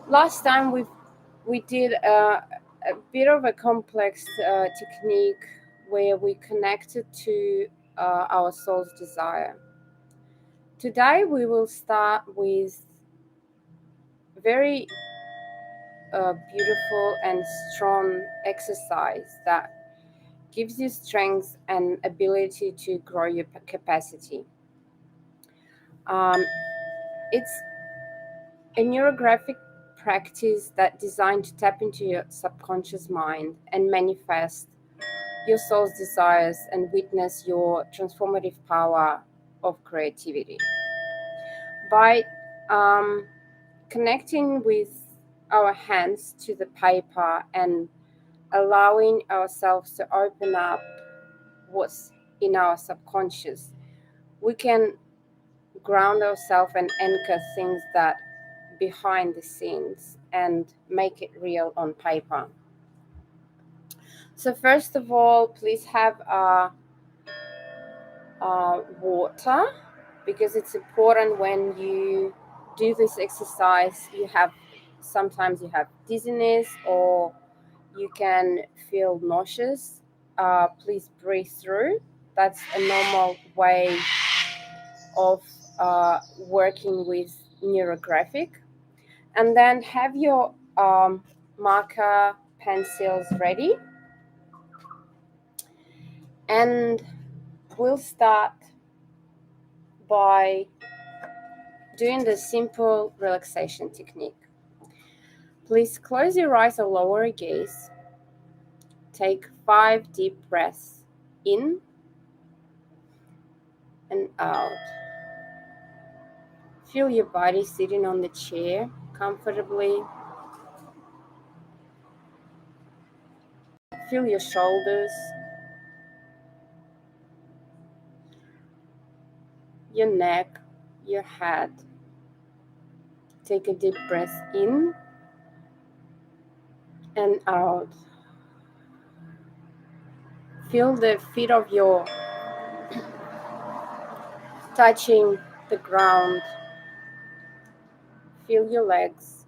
Last time we did a bit of a complex technique where we connected to our soul's desire. Today we will start with very beautiful and strong exercise that gives you strength and ability to grow your capacity. Um, it's a neurographic practice that designed to tap into your subconscious mind and manifest your soul's desires and witness your transformative power of creativity. By connecting with our hands to the paper and allowing ourselves to open up what's in our subconscious, we can ground ourselves and anchor things that behind the scenes and make it real on paper. So first of all, please have water, because it's important when you do this exercise. Sometimes you have dizziness or you can feel nauseous. Please breathe through. That's a normal way of working with neurographic. And then have your marker pencils ready, and we'll start by doing the simple relaxation technique. Please close your eyes or lower your gaze. Take 5 deep breaths in and out. Feel your body sitting on the chair comfortably. Feel your shoulders, your neck, your head. Take a deep breath in and out. Feel the feet of your touching the ground. Feel your legs.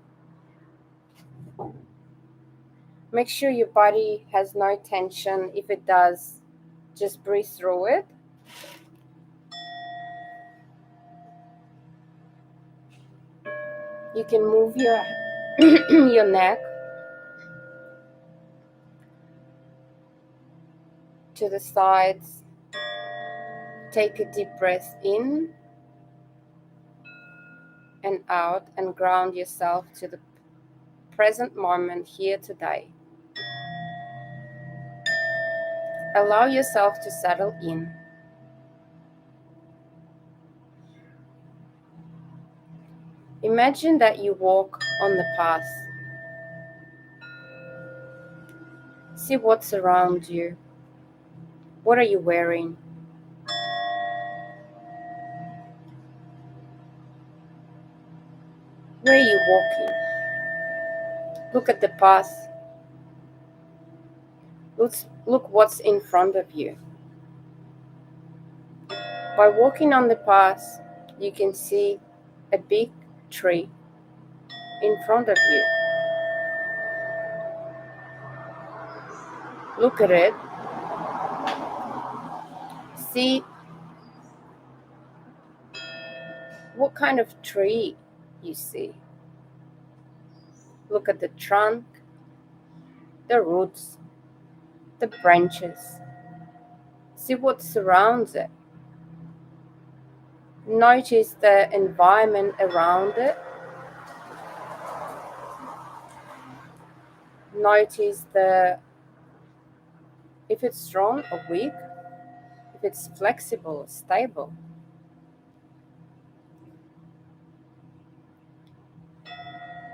Make sure your body has no tension. If it does, just breathe through it. You can move your your neck to the sides. Take a deep breath in and out and ground yourself to the present moment here today. Allow yourself to settle in. Imagine that you walk on the path. See what's around you. What are you wearing? Where are you walking? Look at the path. Look what's in front of you. By walking on the path, you can see a big tree in front of you. Look at it. See what kind of tree you see. Look at the trunk, the roots, the branches. See what surrounds it. Notice the environment around it. Notice if it's strong or weak, if it's flexible or stable.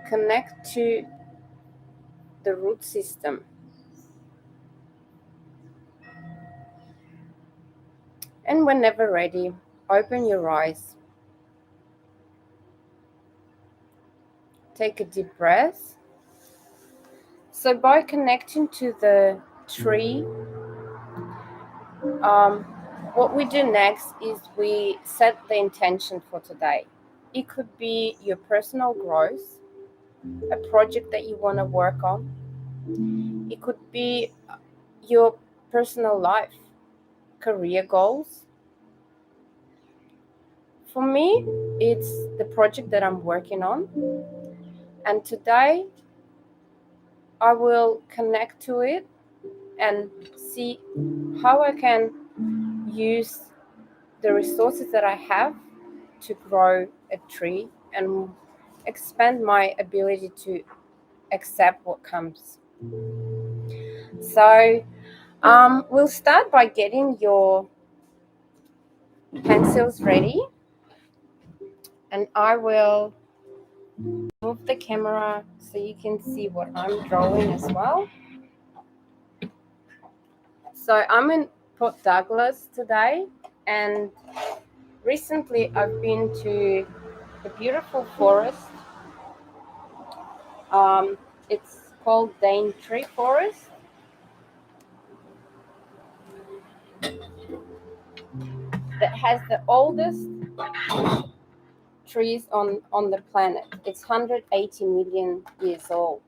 Connect to the root system. And whenever ready, open your eyes. Take a deep breath. So by connecting to the tree, what we do next is we set the intention for today. It could be your personal growth, a project that you want to work on. It could be your personal life, career goals. For me, it's the project that I'm working on. And today, I will connect to it and see how I can use the resources that I have to grow a tree and expand my ability to accept what comes. So, we'll start by getting your pencils ready, and I will move the camera so you can see what I'm drawing as well. So I'm in Port Douglas today, and recently I've been to a beautiful forest. It's called Daintree Forest. That has the oldest trees on the planet. It's 180 million years old.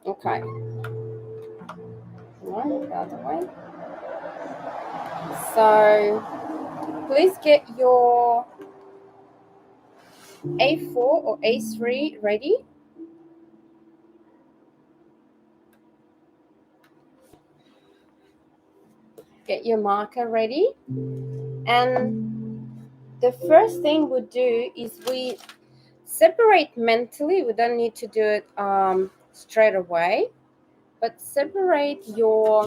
Okay. Right, the other way. So please get your A4 or A3 ready. Get your marker ready. And the first thing we do is we separate mentally. We don't need to do it straight away, but separate your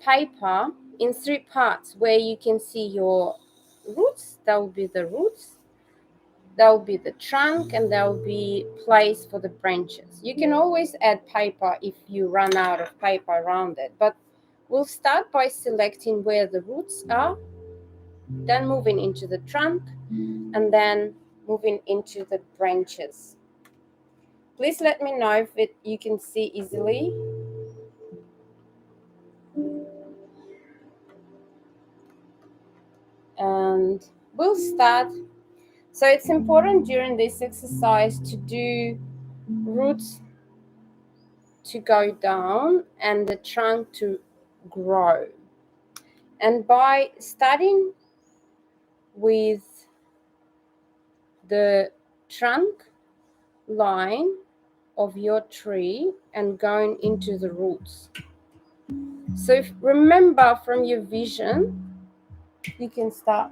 paper in three parts where you can see your roots. That will be the roots. That will be the trunk, and there will be place for the branches. You can always add paper if you run out of paper around it, but we'll start by selecting where the roots are, then moving into the trunk, and then moving into the branches. Please let me know if you can see easily. And we'll start. So it's important during this exercise to do roots to go down and the trunk to grow. And by starting with the trunk line of your tree and going into the roots. So remember from your vision, you can start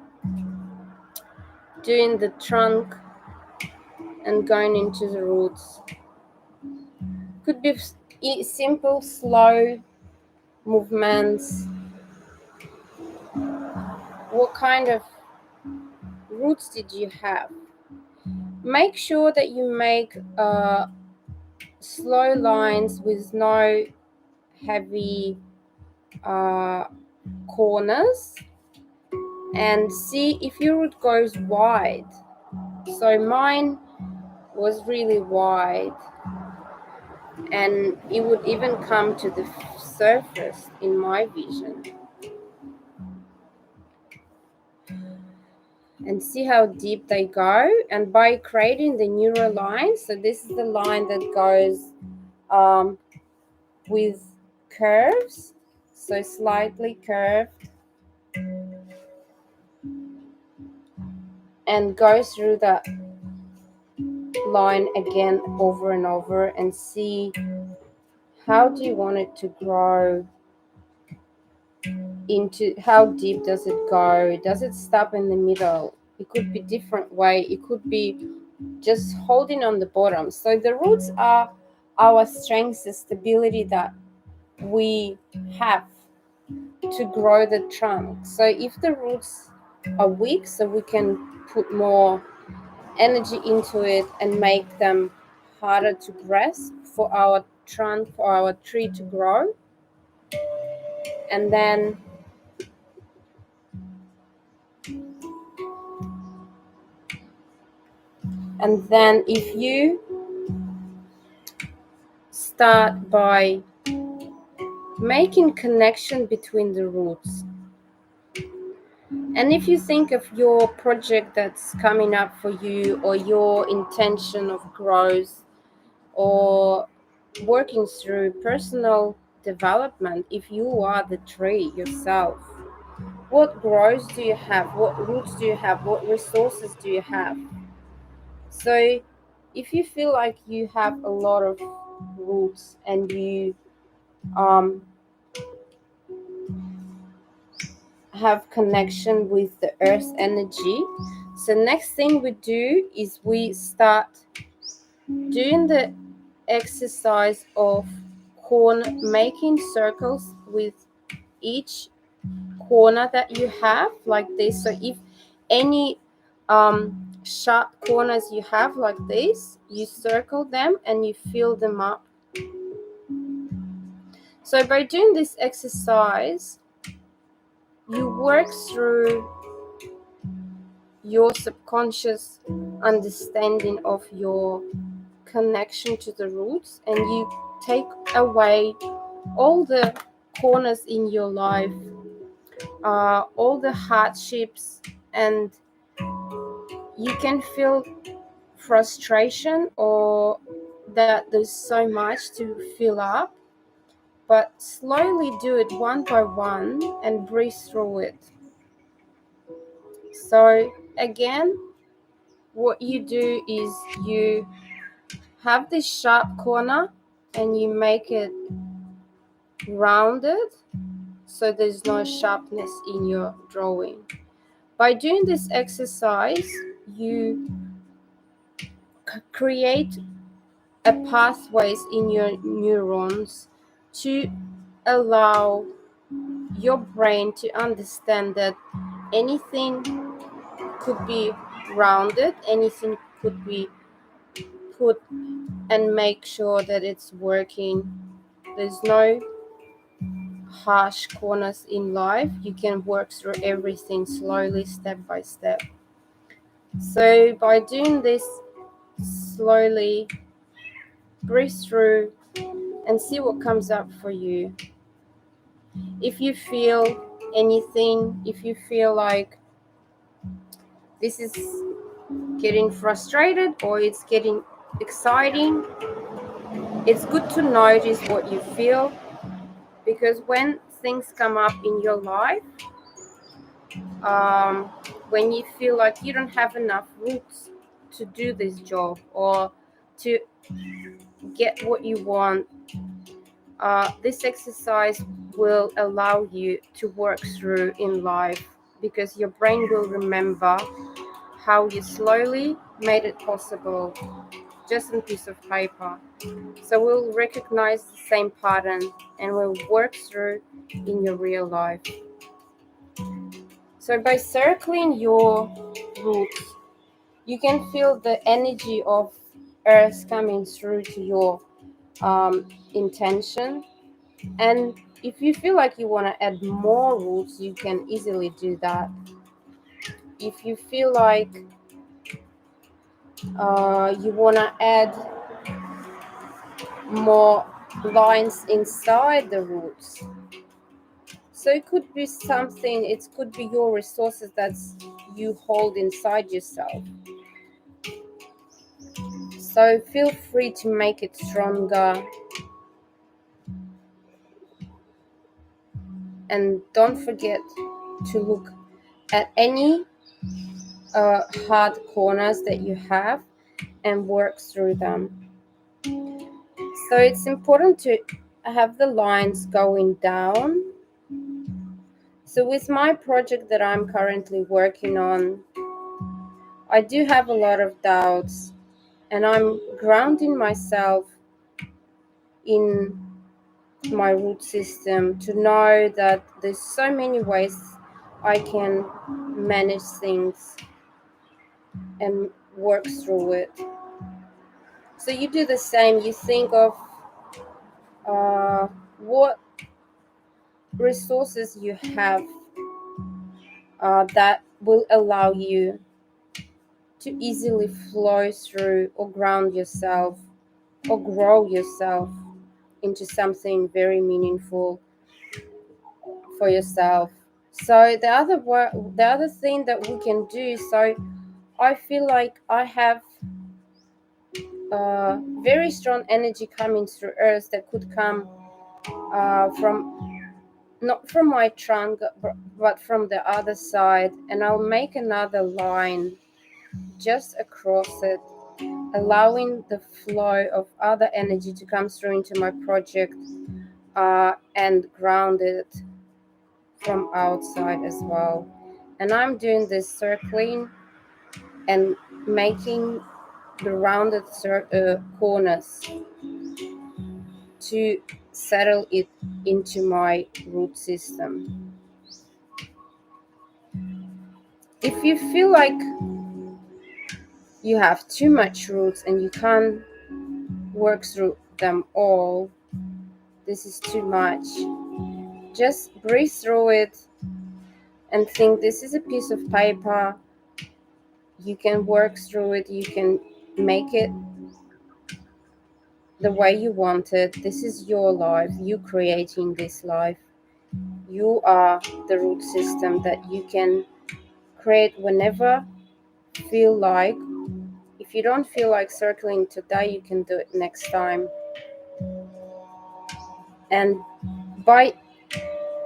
doing the trunk and going into the roots. Could be simple, slow movements. What kind of roots did you have? Make sure that you make slow lines with no heavy corners, and see if your root goes wide. So mine was really wide, and it would even come to the surface in my vision. And see how deep they go. And by creating the neural line, so this is the line that goes with curves, so slightly curved, and go through the line again over and over, and see how do you want it to grow into, how deep does it go, does it stop in the middle? It could be different way, it could be just holding on the bottom. So the roots are our strengths, the stability that we have to grow the trunk. So if the roots are weak, so we can put more energy into it and make them harder to grasp for our trunk, for our tree to grow. And then if you start by making connection between the roots, And if you think of your project that's coming up for you, or your intention of growth, or working through personal development, if you are the tree yourself, what growth do you have? What roots do you have? What resources do you have? So, if you feel like you have a lot of roots and you um, have connection with the earth's energy, so next thing we do is we start doing the exercise of corner, making circles with each corner that you have, like this. So if any sharp corners you have like this, you circle them and you fill them up. So by doing this exercise, you work through your subconscious understanding of your connection to the roots, and you take away all the corners in your life, all the hardships, and you can feel frustration or that there's so much to fill up, but slowly do it one by one and breathe through it. So again, what you do is you have this sharp corner and you make it rounded, so there's no sharpness in your drawing. By doing this exercise, you create a pathways in your neurons to allow your brain to understand that anything could be rounded, anything could be put, and make sure that it's working. There's no harsh corners in life. You can work through everything slowly, step by step. So by doing this slowly, breathe through and see what comes up for you. If you feel anything, if you feel like this is getting frustrated or it's getting exciting, it's good to notice what you feel, because when things come up in your life, when you feel like you don't have enough roots to do this job or to get what you want, this exercise will allow you to work through in life, because your brain will remember how you slowly made it possible just on a piece of paper. So we'll recognize the same pattern and we'll work through in your real life. So by circling your roots, you can feel the energy of earth coming through to your intention. And if you feel like you want to add more roots, you can easily do that. If you feel like you want to add more lines inside the roots, so it could be something, it could be your resources that you hold inside yourself. So feel free to make it stronger, and don't forget to look at any hard corners that you have and work through them. So it's important to have the lines going down. So with my project that I'm currently working on, I do have a lot of doubts, and I'm grounding myself in my root system to know that there's so many ways I can manage things and work through it. So you do the same. You think of what resources you have that will allow you to easily flow through or ground yourself or grow yourself into something very meaningful for yourself. So the other thing that we can do, so I feel like I have very strong energy coming through earth that could come from not from my trunk but from the other side, and I'll make another line just across it, allowing the flow of other energy to come through into my project and ground it from outside as well. And I'm doing this circling and making the rounded corners to settle it into my root system. If you feel like you have too much roots and you can't work through them all, this is too much, just breathe through it and think this is a piece of paper. You can work through it, you can make it the way you want it. This is your life, you creating this life. You are the root system that you can create whenever feel like. If you don't feel like circling today, you can do it next time. And by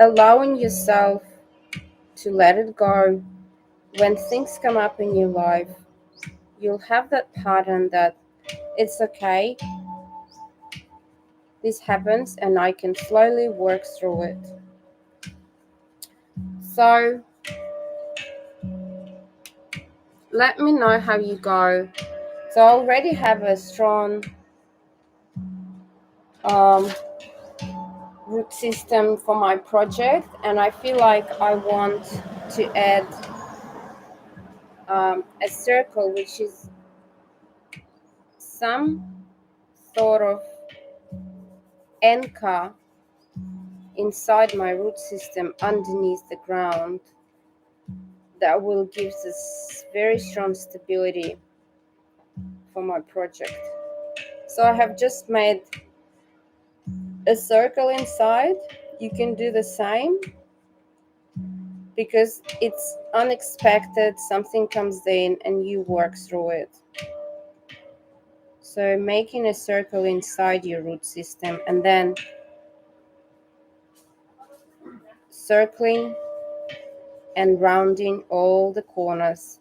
allowing yourself to let it go, when things come up in your life, you'll have that pattern that it's okay, this happens, and I can slowly work through it. So let me know how you go. So I already have a strong um, root system for my project, and I feel like I want to add a circle, which is some sort of anchor inside my root system underneath the ground that will give this very strong stability for my project. So I have just made a circle inside. You can do the same because it's unexpected, something comes in and you work through it. So making a circle inside your root system and then circling and rounding all the corners.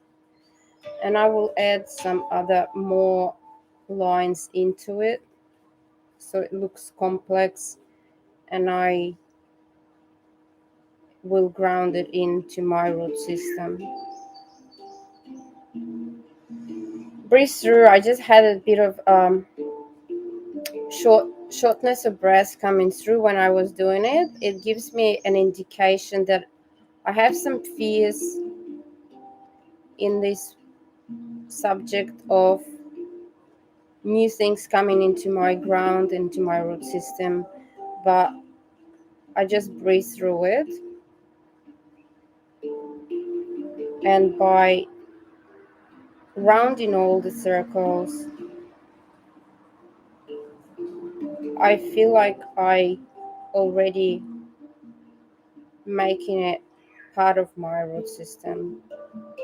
And I will add some other more lines into it so it looks complex, and I will ground it into my root system. Breathe through. I just had a bit of shortness of breath coming through when I was doing it. It gives me an indication that I have some fears in this subject of new things coming into my ground, into my root system, but I just breathe through it. And by rounding all the circles, I feel like I already making it part of my root system,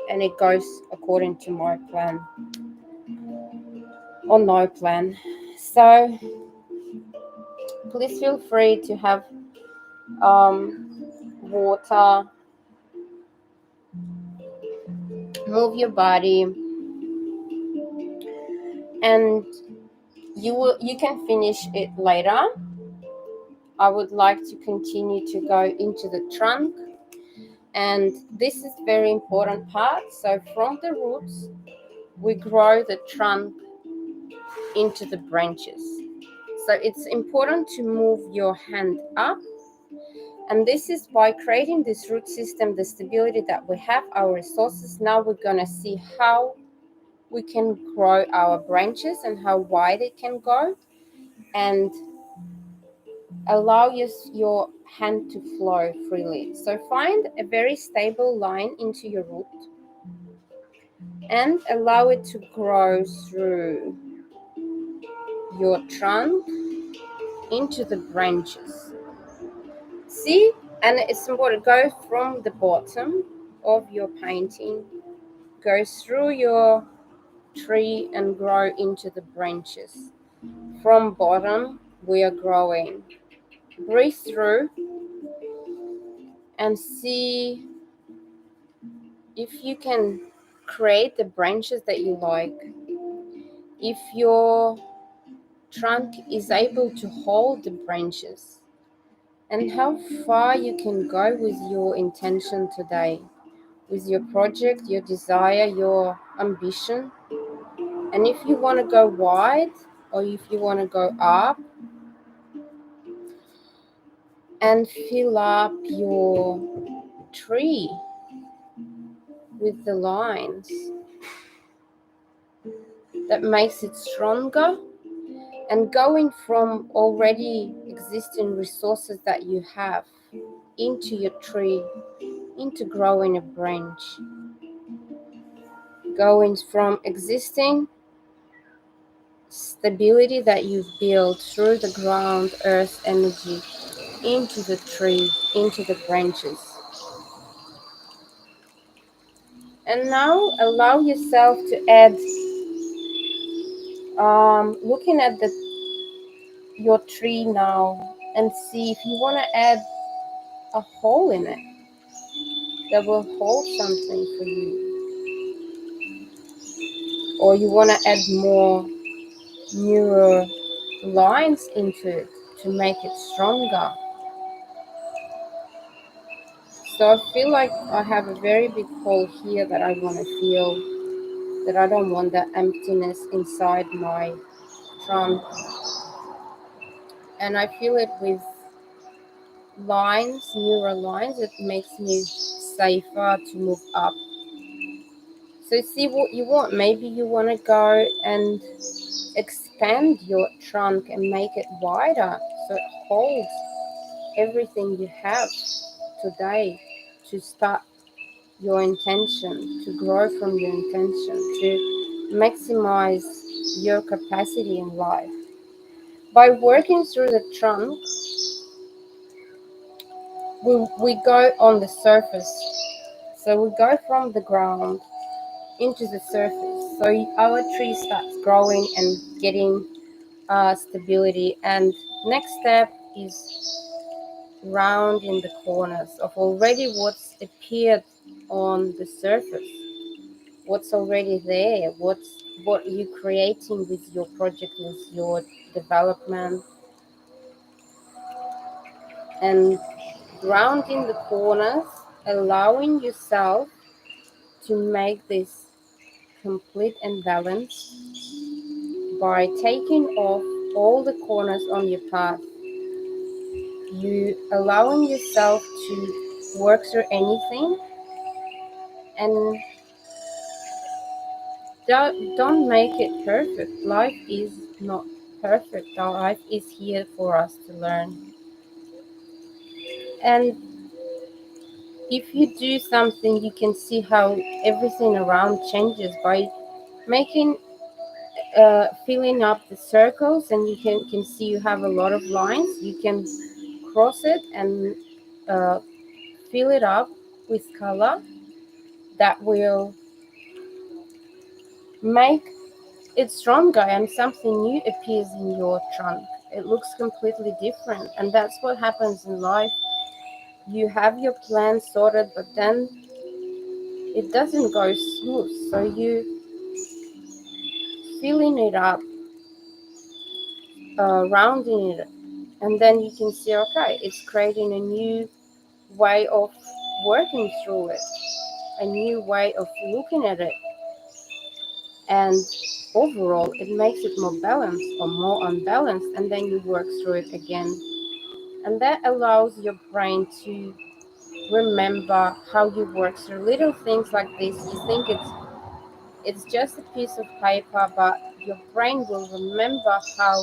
and it goes according to my plan or no plan. So please feel free to have water, move your body, and you can finish it later. I would like to continue to go into the trunk, and this is very important part. So from the roots we grow the trunk into the branches. So it's important to move your hand up, and this is by creating this root system, the stability that we have, our resources. Now we're going to see how we can grow our branches and how wide it can go, and allow your hand to flow freely. So find a very stable line into your root and allow it to grow through your trunk into the branches. See, And it's important to go from the bottom of your painting, go through your tree and grow into the branches. From bottom, we are growing. Breathe through and see if you can create the branches that you like. If your trunk is able to hold the branches, and how far you can go with your intention today, with your project, your desire, your ambition. And if you want to go wide or if you want to go up, and fill up your tree with the lines that makes it stronger, and going from already existing resources that you have into your tree, into growing a branch, going from existing stability that you've built through the ground earth energy into the tree, into the branches. And now allow yourself to add, looking at your tree now, and see if you want to add a hole in it that will hold something for you, or you want to add more neural lines into it to make it stronger. So I feel like I have a very big hole here that I want to feel, that I don't want that emptiness inside my trunk. And I feel it with lines, neural lines. It makes me safer to move up. So see what you want. Maybe you want to go and expand your trunk and make it wider so it holds everything you have today, to start your intention, to grow from your intention, to maximize your capacity in life. By working through the trunk, we go on the surface. So we go from the ground into the surface. So our tree starts growing and getting stability. And next step is round in the corners of already what's appeared on the surface, what's already there, what you creating with your project, with your development, and round in the corners, allowing yourself to make this complete and balanced by taking off all the corners on your path. You allowing yourself to work through anything, and don't make it perfect. Life is not perfect. Our life is here for us to learn. And if you do something, you can see how everything around changes by making filling up the circles, and you can see you have a lot of lines. You can cross it and uh, fill it up with color that will make it stronger, and something new appears in your trunk. It looks completely different, and that's what happens in life. You have your plan sorted, but then it doesn't go smooth, so you filling it up, rounding it, and then you can see, okay, it's creating a new way of working through it, a new way of looking at it, and overall it makes it more balanced or more unbalanced, and then you work through it again. And that allows your brain to remember how you work through little things like this. You think it's just a piece of paper, but your brain will remember how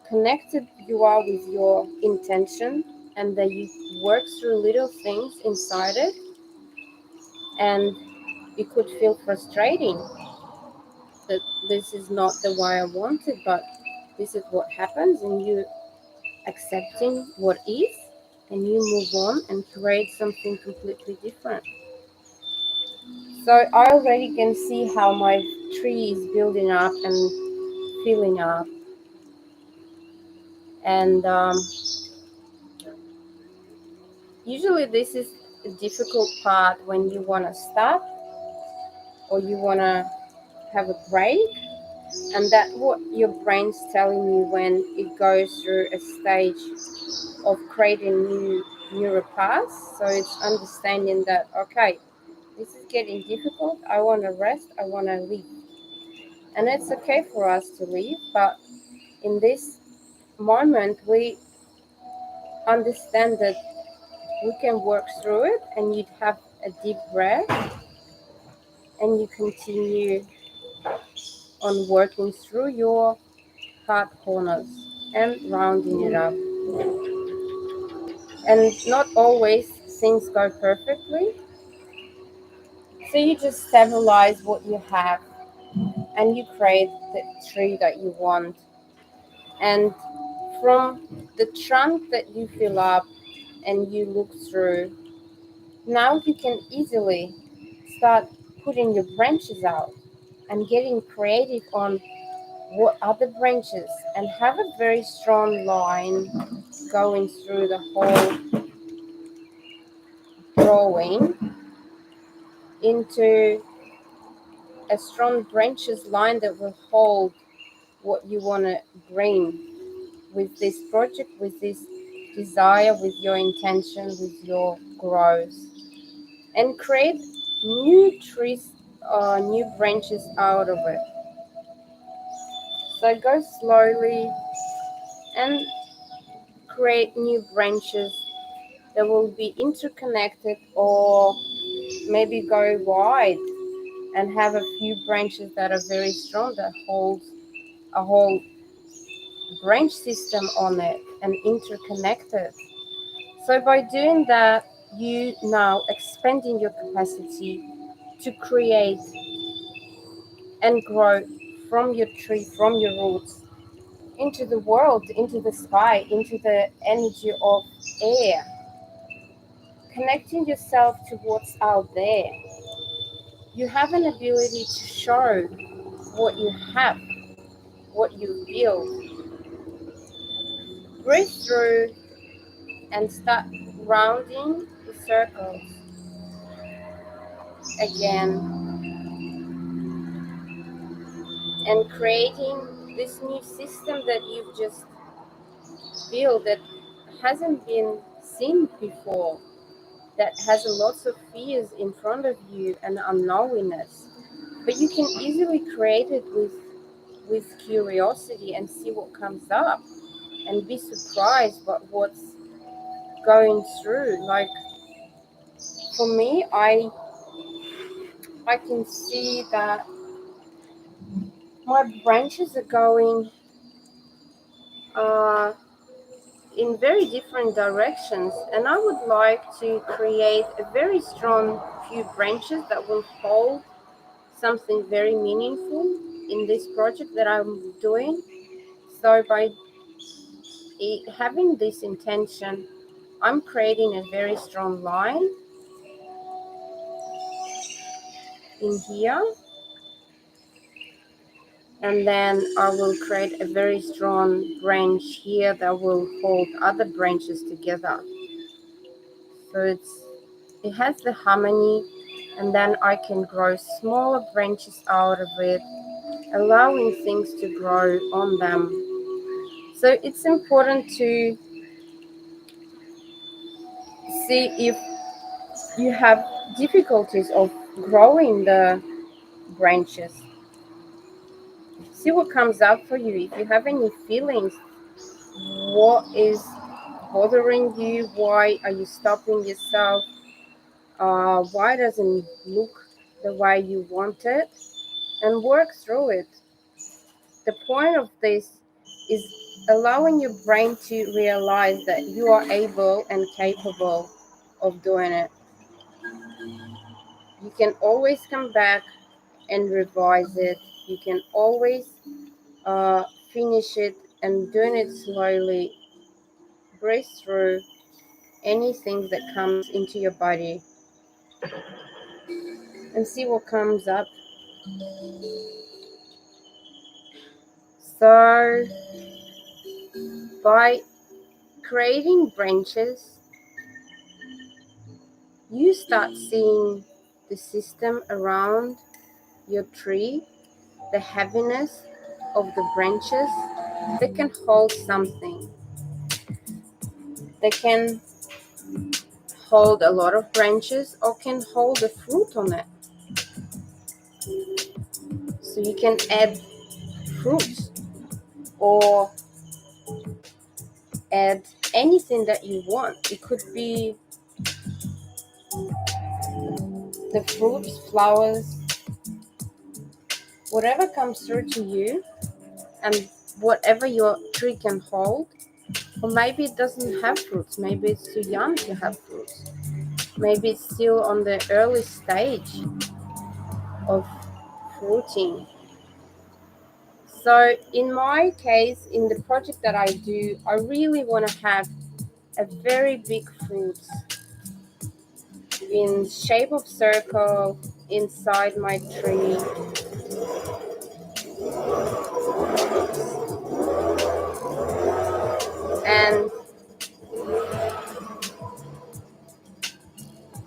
connected you are with your intention, and that you work through little things inside it. And it could feel frustrating that this is not the way I wanted, but this is what happens, and you accepting what is, and you move on and create something completely different. So I already can see how my tree is building up and filling up. And usually this is a difficult part when you want to stop or you want to have a break. And that's what your brain's telling you when it goes through a stage of creating new neural paths. So it's understanding that, okay, this is getting difficult. I want to rest. I want to leave. And it's okay for us to leave. But in this moment, we understand that we can work through it, and you'd have a deep breath and you continue on working through your heart corners and rounding it up. And not always things go perfectly, so you just stabilize what you have and you create the tree that you want. And from the trunk that you fill up and you look through, now you can easily start putting your branches out and getting creative on what other branches, and have a very strong line going through the whole drawing into a strong branches line that will hold what you want to bring with this project, with this desire, with your intention, with your growth, and create new trees, new branches out of it. So go slowly and create new branches that will be interconnected, or maybe go wide and have a few branches that are very strong that holds a whole branch system on it and interconnected. So by doing that, you now expanding your capacity to create and grow from your tree, from your roots, into the world, into the sky, into the energy of air, connecting yourself to what's out there. You have an ability to show what you have, what you build. Breathe through and start rounding the circles again and creating this new system that you've just built that hasn't been seen before, that has a lots of fears in front of you and unknowingness. But you can easily create it with curiosity and see what comes up and be surprised by what's going through. Like for me, I can see that my branches are going uh, in very different directions, and I would like to create a very strong few branches that will hold something very meaningful in this project that I'm doing. So by having this intention, I'm creating a very strong line in here, and then I will create a very strong branch here that will hold other branches together. So it has the harmony, and then I can grow smaller branches out of it, allowing things to grow on them. So it's important to see if you have difficulties of growing the branches. See what comes up for you. If you have any feelings, what is bothering you? Why are you stopping yourself? Why doesn't it look the way you want it? And work through it. The point of this is allowing your brain to realize that you are able and capable of doing it. You can always come back and revise it. You can always finish it, and doing it slowly, breathe through, anything that comes into your body and see what comes up. So by creating branches, you start seeing the system around your tree, the heaviness of the branches. They can hold something. They can hold a lot of branches or can hold a fruit on it. So you can add fruits or add anything that you want. It could be the fruits, flowers, whatever comes through to you and whatever your tree can hold. Or maybe it doesn't have fruits. Maybe it's too young to have fruits. Maybe it's still on the early stage of fruiting. So in my case, in the project that I do, I really want to have a very big fruit in shape of circle inside my tree. And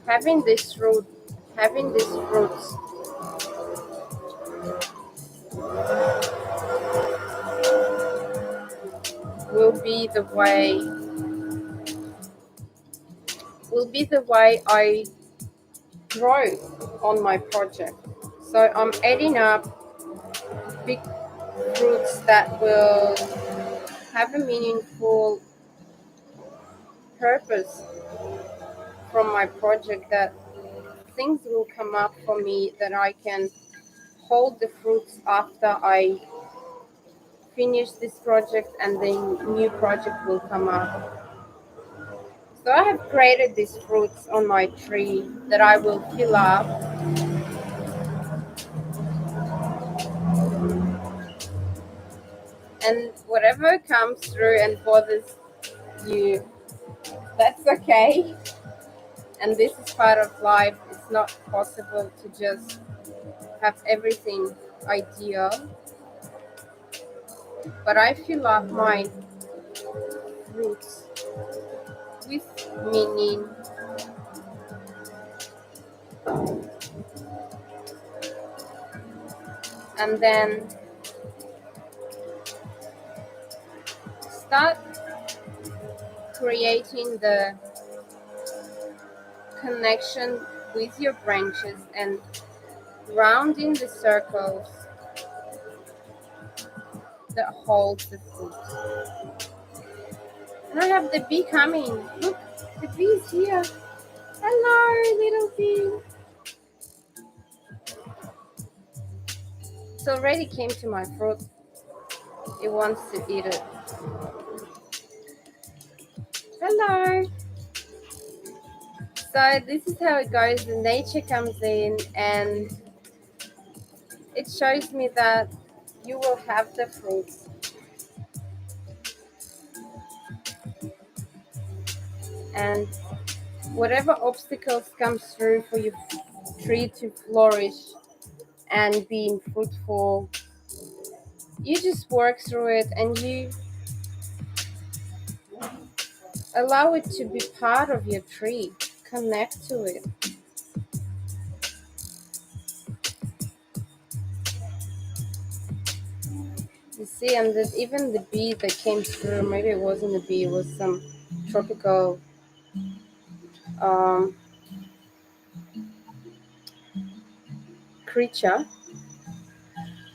having this fruit, having these fruits will be the way I grow on my project. So I'm adding up big fruits that will have a meaningful purpose from my project, that things will come up for me that I can hold the fruits after I finish this project and the new project will come up. So I have created these fruits on my tree that I will fill up, and whatever comes through and bothers you, that's okay. And this is part of life. It's not possible to just have everything ideal, but I fill up my fruits with meaning, and then start creating the connection with your branches and rounding the circles that hold the fruit. And I have the bee coming. Look, the bee is here. Hello, little bee. It already came to my fruit. It wants to eat it. Hello. So this is how it goes. The nature comes in and it shows me that you will have the fruits. And whatever obstacles comes through for your tree to flourish and being fruitful, you just work through it and you allow it to be part of your tree. Connect to it. You see, and that even the bee that came through, maybe it wasn't a bee, it was some tropical um, creature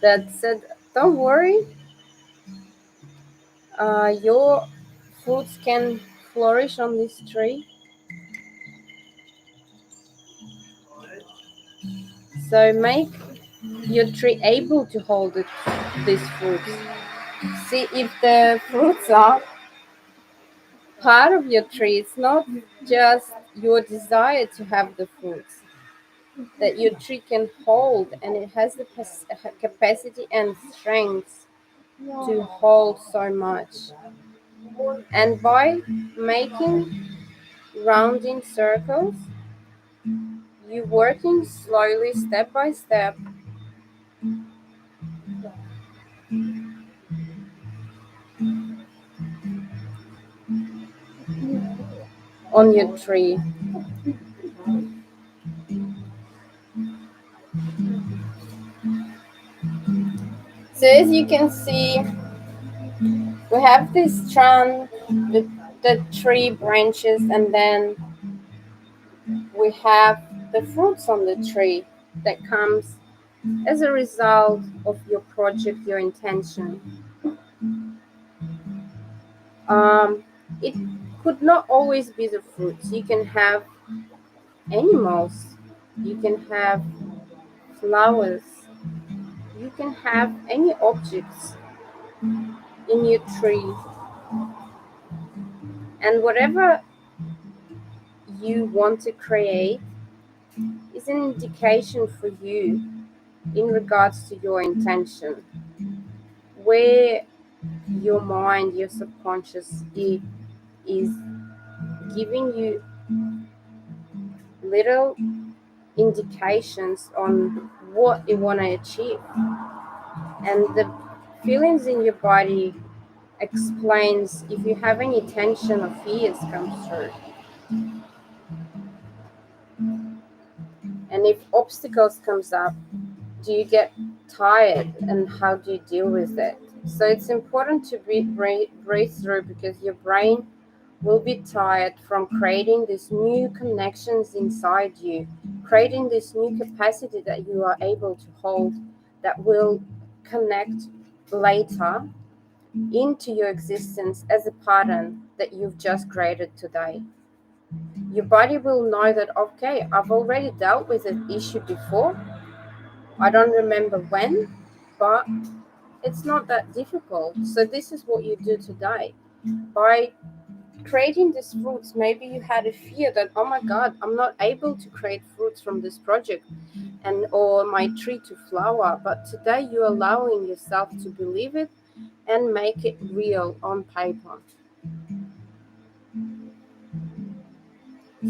that said, "Don't worry, your fruits can flourish on this tree. So make your tree able to hold these fruits. See if the fruits are part of your tree. It's not just your desire to have the fruits that your tree can hold, and it has the capacity and strength to hold so much. And by making rounding circles. You're working slowly, step by step, on your tree. So as you can see, we have this trunk, the tree branches, and then we have the fruits on the tree that comes as a result of your project, your intention. Um, it could not always be the fruits. You can have animals, you can have flowers, you can have any objects in your tree, and whatever you want to create is an indication for you in regards to your intention, where your mind, your subconscious is giving you little indications on what you want to achieve, and the feelings in your body explains if you have any tension or fears comes through, and if obstacles comes up, do you get tired and how do you deal with it? So it's important to breathe through, because your brain will be tired from creating these new connections inside you, creating this new capacity that you are able to hold, that will connect later into your existence as a pattern that you've just created today. Your body will know that, okay, I've already dealt with an issue before. I don't remember when, but it's not that difficult. So this is what you do today. By creating these fruits, maybe you had a fear that, oh my God, I'm not able to create fruits from this project and or my tree to flower. But today you're allowing yourself to believe it and make it real on paper.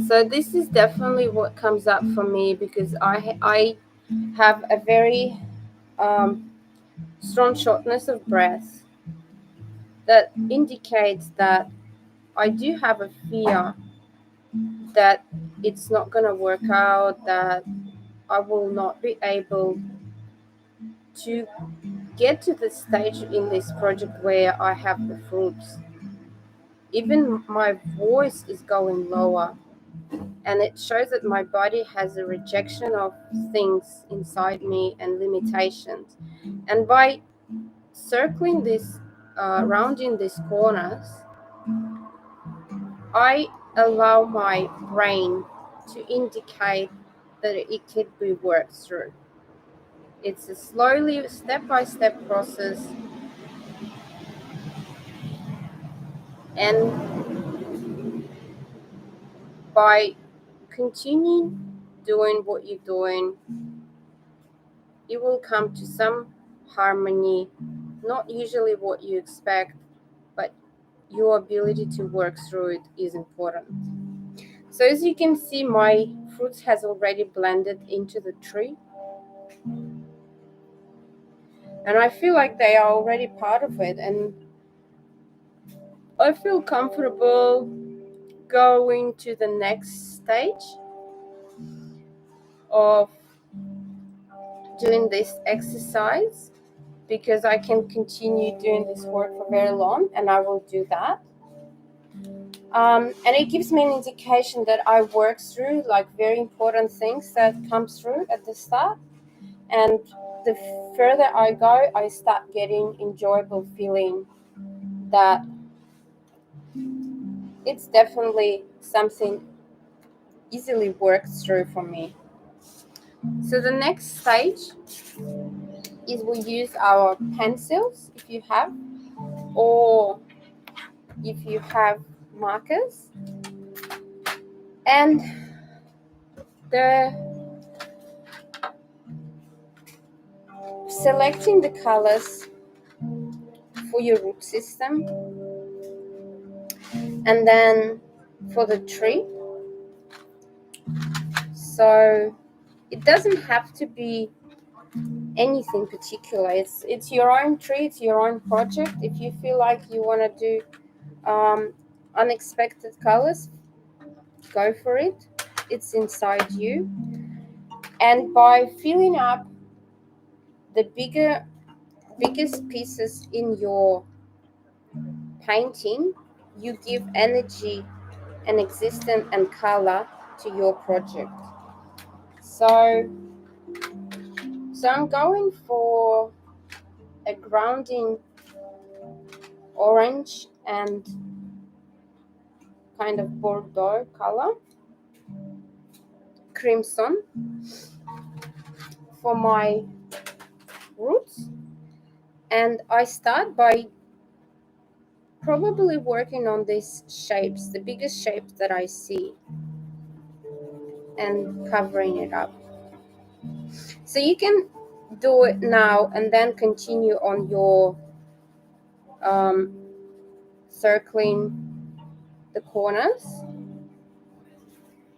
So this is definitely what comes up for me, because I have a very strong shortness of breath that indicates that I do have a fear that it's not going to work out, that I will not be able to get to the stage in this project where I have the fruits. Even my voice is going lower, and it shows that my body has a rejection of things inside me and limitations. And by circling this, rounding these corners, I allow my brain to indicate that it can be worked through. It's a slowly, step by step process, and by continuing doing what you're doing, you will come to some harmony, not usually what you expect, but your ability to work through it is important. So as you can see, my fruits has already blended into the tree, and I feel like they are already part of it, and I feel comfortable going to the next stage of doing this exercise, because I can continue doing this work for very long, and I will do that. And it gives me an indication that I work through like very important things that come through at the start, and the further I go, I start getting enjoyable feeling that it's definitely something easily works through for me. So the next stage is we use our pencils if you have, or if you have markers, and the selecting the colors for your root system, and then for the tree. So it doesn't have to be anything particular. It's your own tree, it's your own project. If you feel like you want to do unexpected colors, go for it. It's inside you. And by filling up the biggest pieces in your painting, you give energy and existence and color to your project. So I'm going for a grounding orange and kind of Bordeaux color, crimson, for my roots. And I start by probably working on these shapes, the biggest shapes that I see, and covering it up. So you can do it now and then continue on your circling the corners,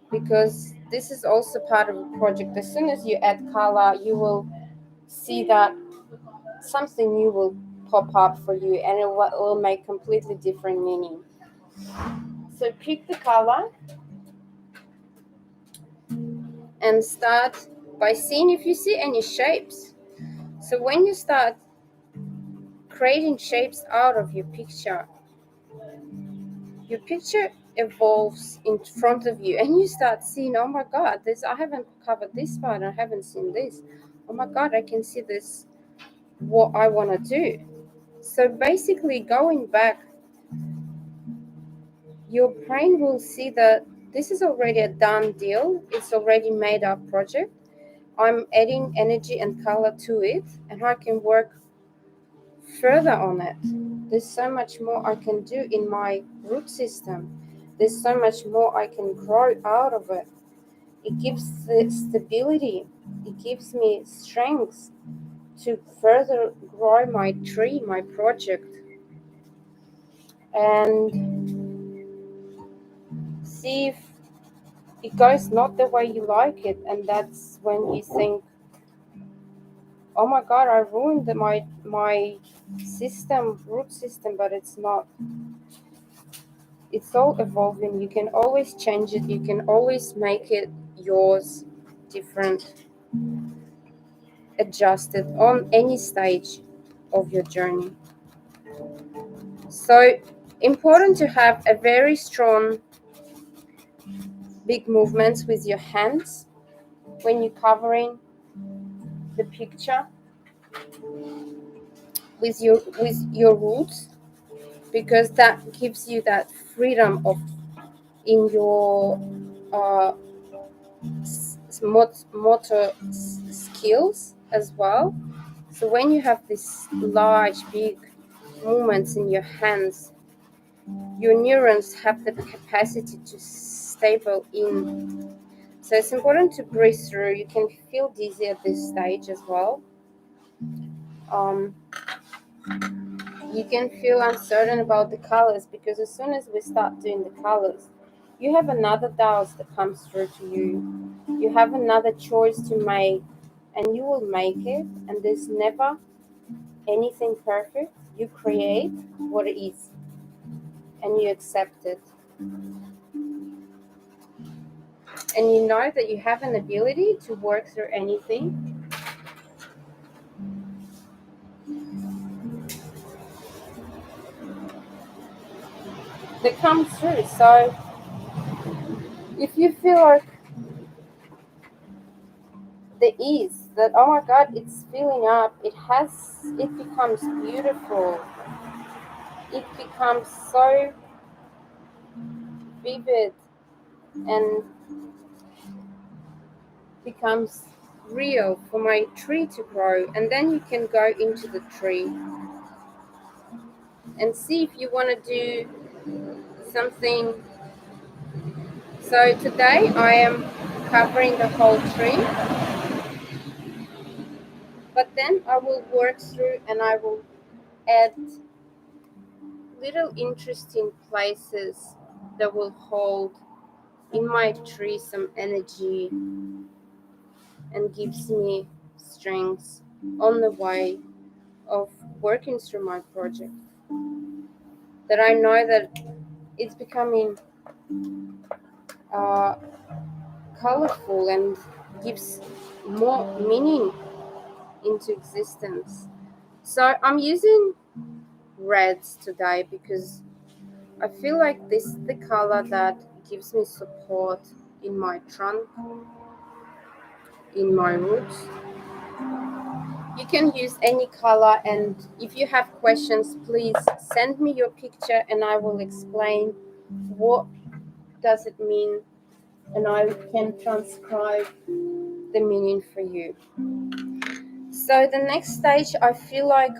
because this is also part of the project. As soon as you add color, you will see that something new will pop up for you, and it will make completely different meaning. So pick the color and start by seeing if you see any shapes. So when you start creating shapes out of your picture evolves in front of you, and you start seeing, oh my god, this, I haven't covered this part, I haven't seen this. Oh my god, I can see this, what I want to do. So basically, going back, your brain will see that this is already a done deal, it's already made up project. I'm adding energy and color to it, and I can work further on it. There's so much more I can do in my root system. There's so much more I can grow out of it. It gives the stability. It gives me strength to further grow my tree, my project. And see if it goes not the way you like it. And that's when you think, oh my god, I ruined my system, root system, but it's not. It's all evolving. You can always change it. You can always make it yours, different, adjusted on any stage of your journey. So important to have a very strong, big movements with your hands when you're covering the picture with your roots, because that gives you that freedom of in your uh, motor skills as well. So when you have these large, big movements in your hands, your neurons have the capacity to stable in. So it's important to breathe through. You can feel dizzy at this stage as well. You can feel uncertain about the colors, because as soon as we start doing the colors, you have another doubt that comes through to you. You have another choice to make, and you will make it. And there's never anything perfect. You create what it is, and you accept it. And you know that you have an ability to work through anything. That comes through. So if you feel like the ease that, oh my god, it's filling up, it becomes beautiful, it becomes so vivid, and becomes real for my tree to grow. And then you can go into the tree and see if you want to do something. So today I am covering the whole tree, but then I will work through and I will add little interesting places that will hold in my tree some energy and gives me strength on the way of working through my project. That I know that it's becoming uh, colorful and gives more meaning into existence. So I'm using reds today because I feel like this is the color that gives me support in my trunk, in my roots. You can use any color, and if you have questions, please send me your picture and I will explain what does it mean, and I can transcribe the meaning for you. So the next stage, I feel like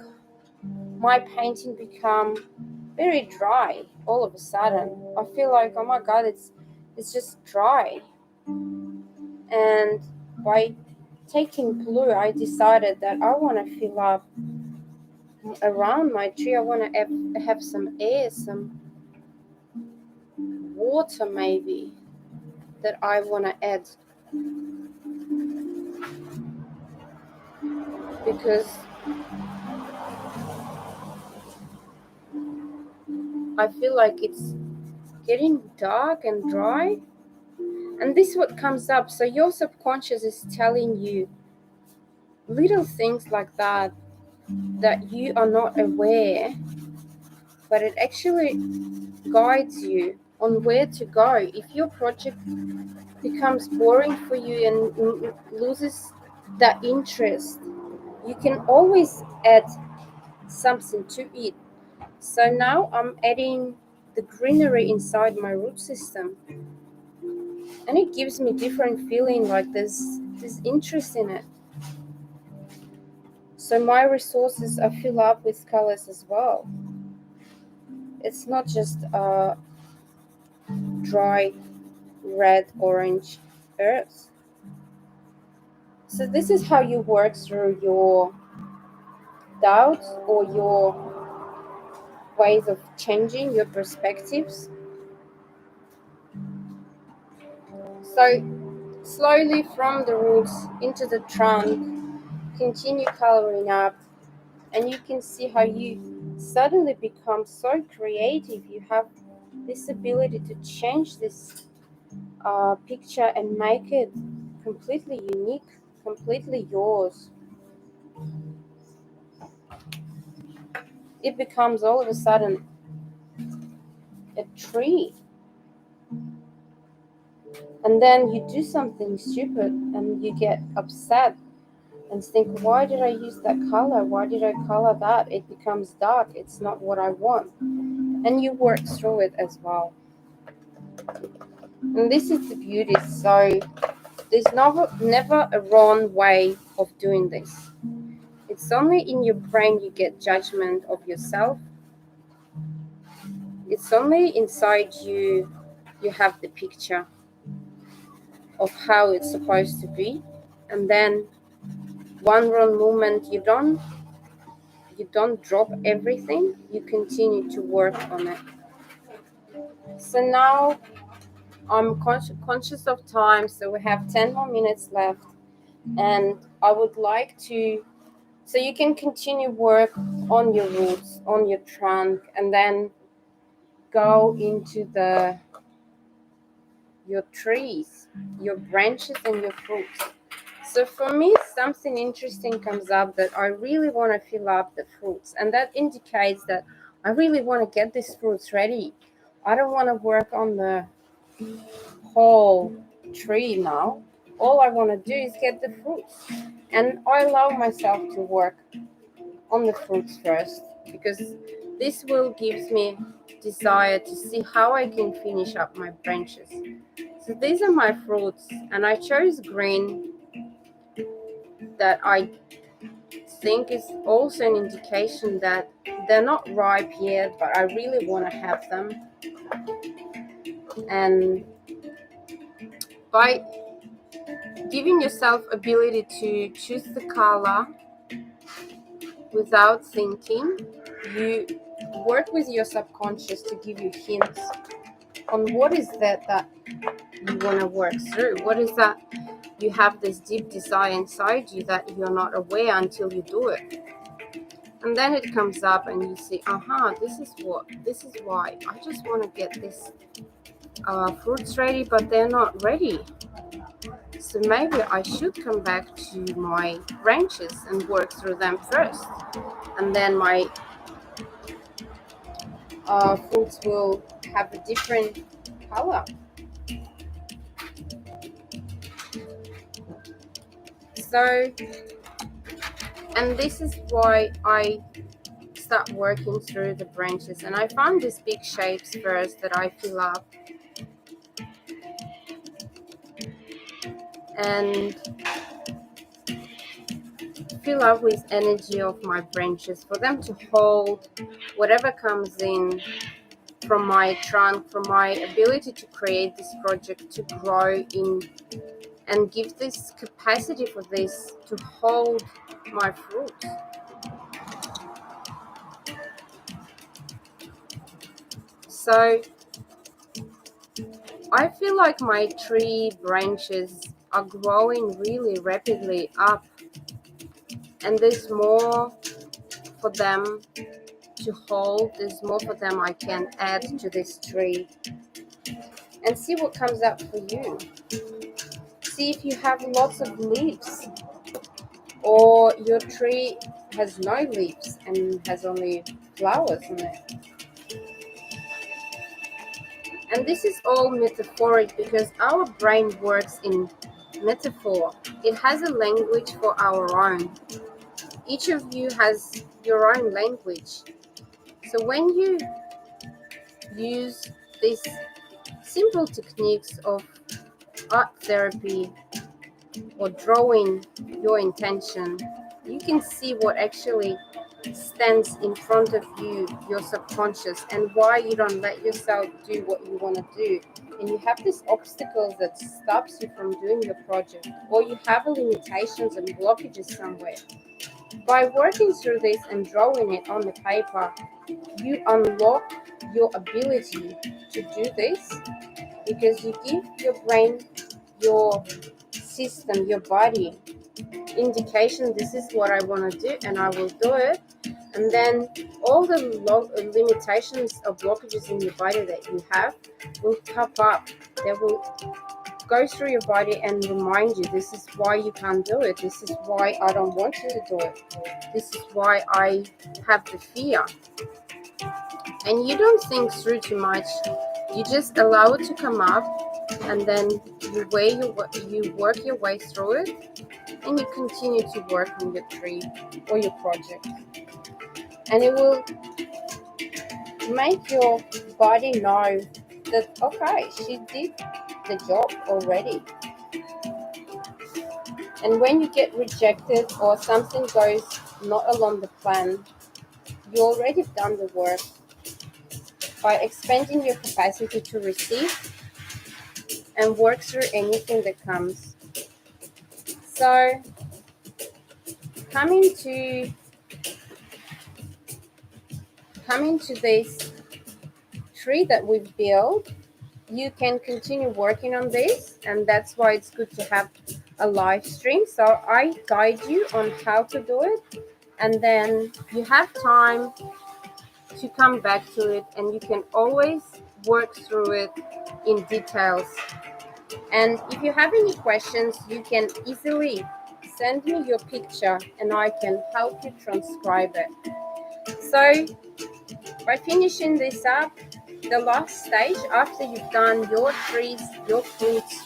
my painting become very dry all of a sudden. I feel like, oh my god, it's just dry. And by taking blue, I decided that I want to fill up around my tree. I want to have some air, some water maybe that I want to add, because I feel like it's getting dark and dry. And this is what comes up. So your subconscious is telling you little things like that that you are not aware, but it actually guides you on where to go. If your project becomes boring for you and loses that interest, you can always add something to it. So now I'm adding the greenery inside my root system, and it gives me different feeling, like there's interest in it. So my resources are filled up with colors as well. It's not just a dry red orange earth. So this is how you work through your doubts or your ways of changing your perspectives. So slowly from the roots into the trunk, continue coloring up, and you can see how you suddenly become so creative. You have this ability to change this picture and make it completely unique, completely yours. It becomes all of a sudden a tree. And then you do something stupid and you get upset and think, why did I use that color? Why did I color that? It becomes dark. It's not what I want. And you work through it as well. And this is the beauty. So there's never a wrong way of doing this. It's only in your brain you get judgment of yourself. It's only inside you have the picture of how it's supposed to be. And then one wrong movement, you don't drop everything, you continue to work on it. So now I'm conscious of time, so we have 10 more minutes left, and I would like to, so you can continue work on your roots, on your trunk, and then go into your trees, your branches, and your fruits. So for me, something interesting comes up that I really want to fill up the fruits, and that indicates that I really want to get these fruits ready. I don't want to work on the whole tree now. All I want to do is get the fruits, and I allow myself to work on the fruits first, because this will gives me desire to see how I can finish up my branches. So these are my fruits, and I chose green. That I think is also an indication that they're not ripe yet, but I really want to have them. And by giving yourself ability to choose the color without thinking, you work with your subconscious to give you hints on what is that you want to work through. What is that you have this deep desire inside you that you're not aware until you do it. And then it comes up and you see, this is why I just want to get this fruits ready, but they're not ready. So maybe I should come back to my branches and work through them first. And then my fruits will have a different color. So, and this is why I start working through the branches. And I find these big shapes first that I fill up. And fill up with energy of my branches for them to hold whatever comes in from my trunk, from my ability to create this project, to grow in and give this capacity for this to hold my fruits. So I feel like my tree branches are growing really rapidly up, and there's more for them to hold, there's more for them I can add to this tree. And see what comes up for you. See if you have lots of leaves, or your tree has no leaves and has only flowers on it. And this is all metaphoric because our brain works in metaphor. It has a language for our own. Each of you has your own language. So when you use these simple techniques of art therapy or drawing your intention, you can see what actually stands in front of you, your subconscious, and why you don't let yourself do what you want to do. And you have this obstacle that stops you from doing your project, or you have limitations and blockages somewhere. By working through this and drawing it on the paper, you unlock your ability to do this, because you give your brain, your system, your body indication, this is what I want to do and I will do it. And then all the limitations or blockages in your body that you have will pop up. They will go through your body and remind you, this is why you can't do it. This is why I don't want you to do it. This is why I have the fear. And you don't think through too much. You just allow it to come up, and then you work your way through it, and you continue to work on your tree or your project. And it will make your body know that, okay, she did the job already. And when you get rejected or something goes not along the plan, you already done the work by expanding your capacity to receive and work through anything that comes. So coming to this tree that we've built, you can continue working on this, and that's why it's good to have a live stream. So I guide you on how to do it, and then you have time to come back to it, and you can always work through it in details. And if you have any questions, you can easily send me your picture and I can help you transcribe it. So by finishing this up, the last stage, after you've done your trees, your fruits,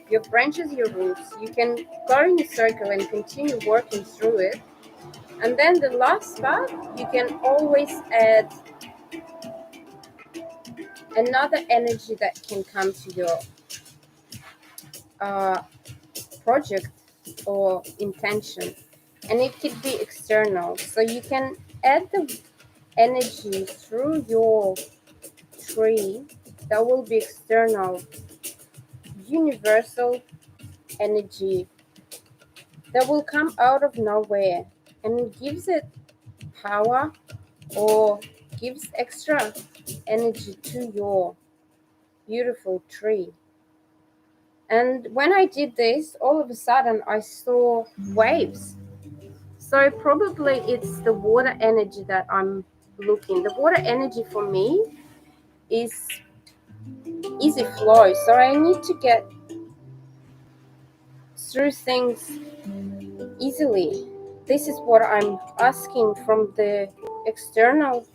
your branches, your roots, you can go in a circle and continue working through it. And then the last part, you can always add another energy that can come to your project or intention. And it could be external. So you can add the energy through your tree that will be external, universal energy that will come out of nowhere, and it gives it power or gives extra energy to your beautiful tree. And when I did this, all of a sudden I saw waves. So probably it's the water energy that I'm looking. The water energy for me is easy flow. So I need to get through things easily. This is what I'm asking from the external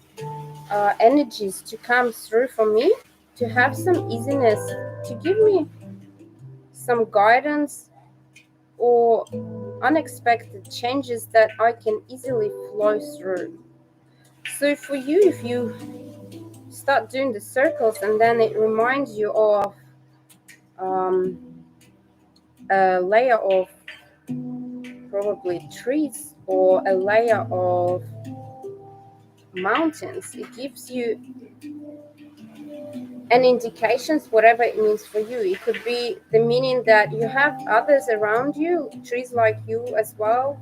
energies to come through for me, to have some easiness, to give me some guidance or unexpected changes that I can easily flow through. So for you, if you start doing the circles and then it reminds you of um, a layer of probably trees or a layer of mountains, it gives you an indications, whatever it means for you. It could be the meaning that you have others around you, trees like you as well,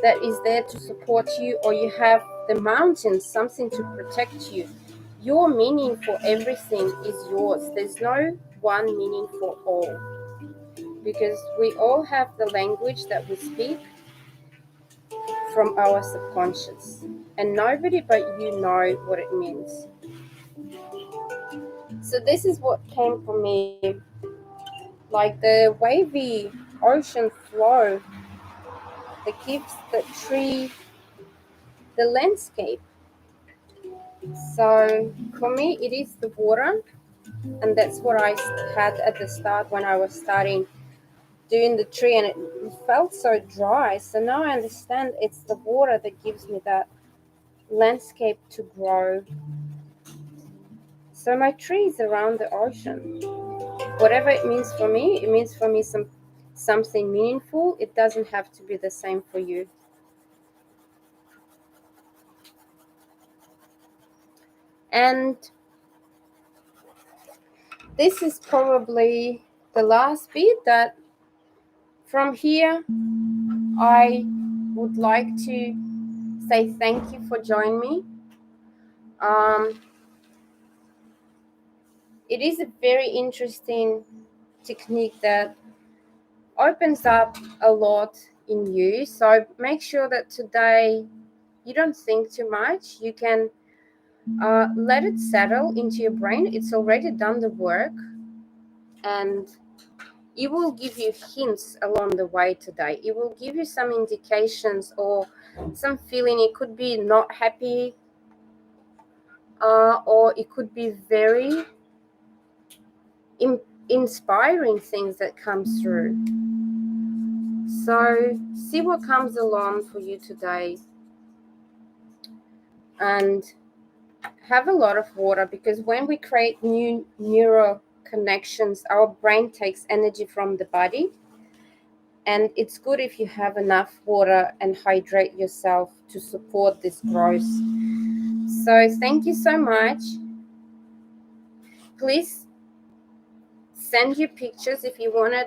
that is there to support you, or you have the mountains, something to protect you. Your meaning for everything is yours. There's no one meaning for all, because we all have the language that we speak from our subconscious, and nobody but you know what it means. So this is what came for me, like the wavy ocean flow that gives the tree the landscape. So for me, it is the water, and that's what I had at the start when I was starting doing the tree, and it felt so dry. So now I understand it's the water that gives me that landscape to grow. So my tree is around the ocean. Whatever it means for me, it means for me something meaningful. It doesn't have to be the same for you. And this is probably the last bit that from here I would like to say thank you for joining me. It is a very interesting technique that opens up a lot in you. So make sure that today you don't think too much. You can let it settle into your brain. It's already done the work, and it will give you hints along the way today. It will give you some indications or some feeling. It could be not happy, or it could be very inspiring things that comes through. So see what comes along for you today, and have a lot of water, because when we create new neural connections, our brain takes energy from the body, and it's good if you have enough water and hydrate yourself to support this growth. So thank you so much. Please send your pictures if you wanted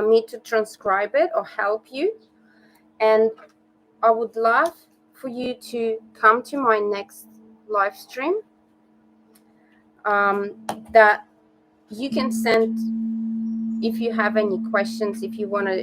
me to transcribe it or help you, and I would love for you to come to my next live stream, that you can send if you have any questions, if you want to